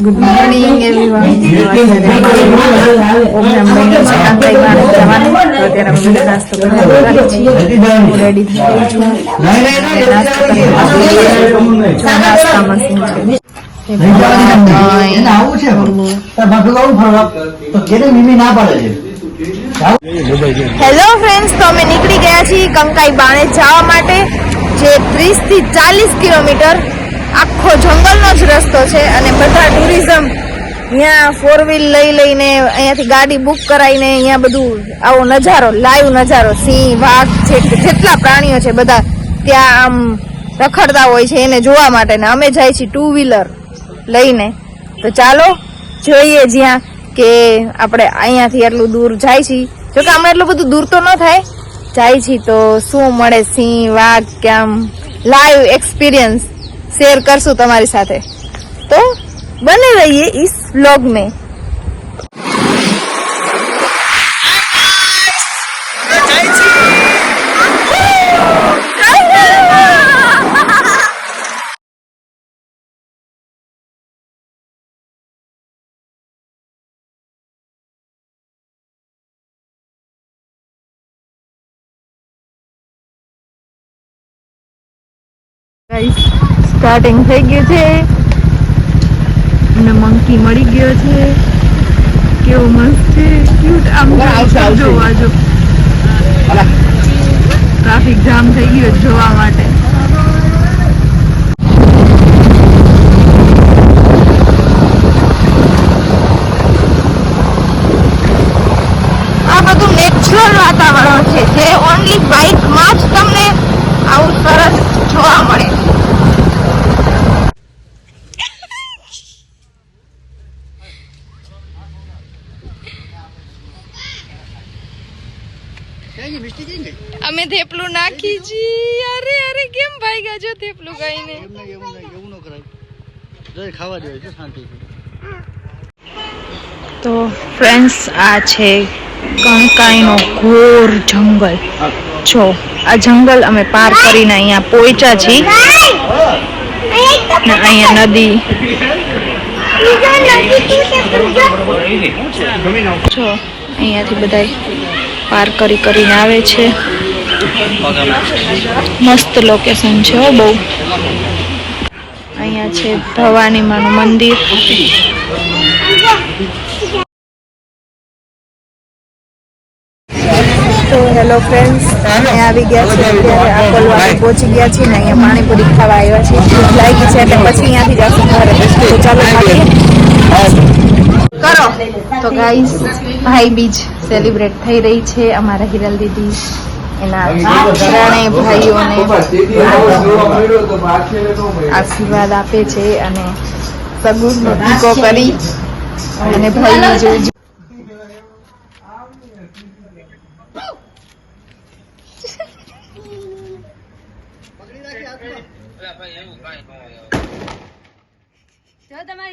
Good morning everyone. નાસ્તો ready થઈ છું. નાસ્તા મશીન હેલો ફ્રેન્ડ્સ, તો અમે નીકળી ગયા છીએ કંકાઈ બાણે જવા માટે, જે 30 થી 40 કિલોમીટર આખો જંગલનો જ રસ્તો છે. અને બધા ટુરિઝમ અહીંયા 4 વ્હીલ લઈને અહીંયાથી ગાડી બુક કરાવીને અહીંયા બધું આવો નજારો, લાઈવ નજારો, સિંહ, વાઘ, જેટલા પ્રાણીઓ છે બધા ત્યાં આમ રખડતા હોય છે એને જોવા માટે. ને અમે જાય છીએ 2 વ્હીલર લઈને. તો ચાલો જોઈએ જ્યાં કે આપણે અહીંયાથી એટલું દૂર જાય છીએ. જોકે આમાં એટલું બધું દૂર તો ન થાય, જાય છીએ તો શું મળે, સિંહ, વાઘ, કે આમ લાઈવ એક્સપિરિયન્સ शेयर करसूं तमारी साथे. तो बने रहिए इस व्लॉग में. गाइस स्टार्टिंग થઈ ગયું છે અને મંકી મળી ગયો છે. કેવો મસ્ત છે, ક્યુટ. આમ જોવા જો ટ્રાફિક જામ થઈ ગયો જોવા માટે. આ બધું નેચરલ વાતાવરણ છે જે ઓનલી બાઇકમાં જ તમને આવું સરસ જોવા મળે. અમે થેપલું નાખી જી. અરે અરે કેમ ભાઈ ગયા જો થેપલું ખાઈને. એવું ન કરાય, ખાવા દે છે શાંતિથી. તો ફ્રેન્ડ્સ, આ છે કંકાઈનો ઘોર જંગલ. જો આ જંગલ અમે પાર કરીને અહીંયા પહોંચ્યા છીએ. ને અહીંયા નદી જો અહીંયાથી બધા પાર કરીને આવે છે. મસ્ત લોકેશન છે હો બહુ. અહીંયા છે ભવાની માનું મંદિર. તો હેલો ફ્રેન્ડ્સ, અમે આવી ગયા છીએ અત્યારે આકોલવાડી પહોંચી ગયા છીએ ને અહીંયા પાણીપુરી ખાવા આવ્યા છીએ. ભૂખ લાગી છે એટલે પછી અહીંયાથી જશું ઘરે. તો ચાલો કરો. તો ગાઈસ, ભાઈ બીજ સેલિબ્રેટ થઈ રહી છે. અમારા હિરલ દીદી એના ત્રણેય ભાઈઓને આશીર્વાદ આપે છે અને સગુનો ટીકો કરી અને ભાઈ જોઈ તમારી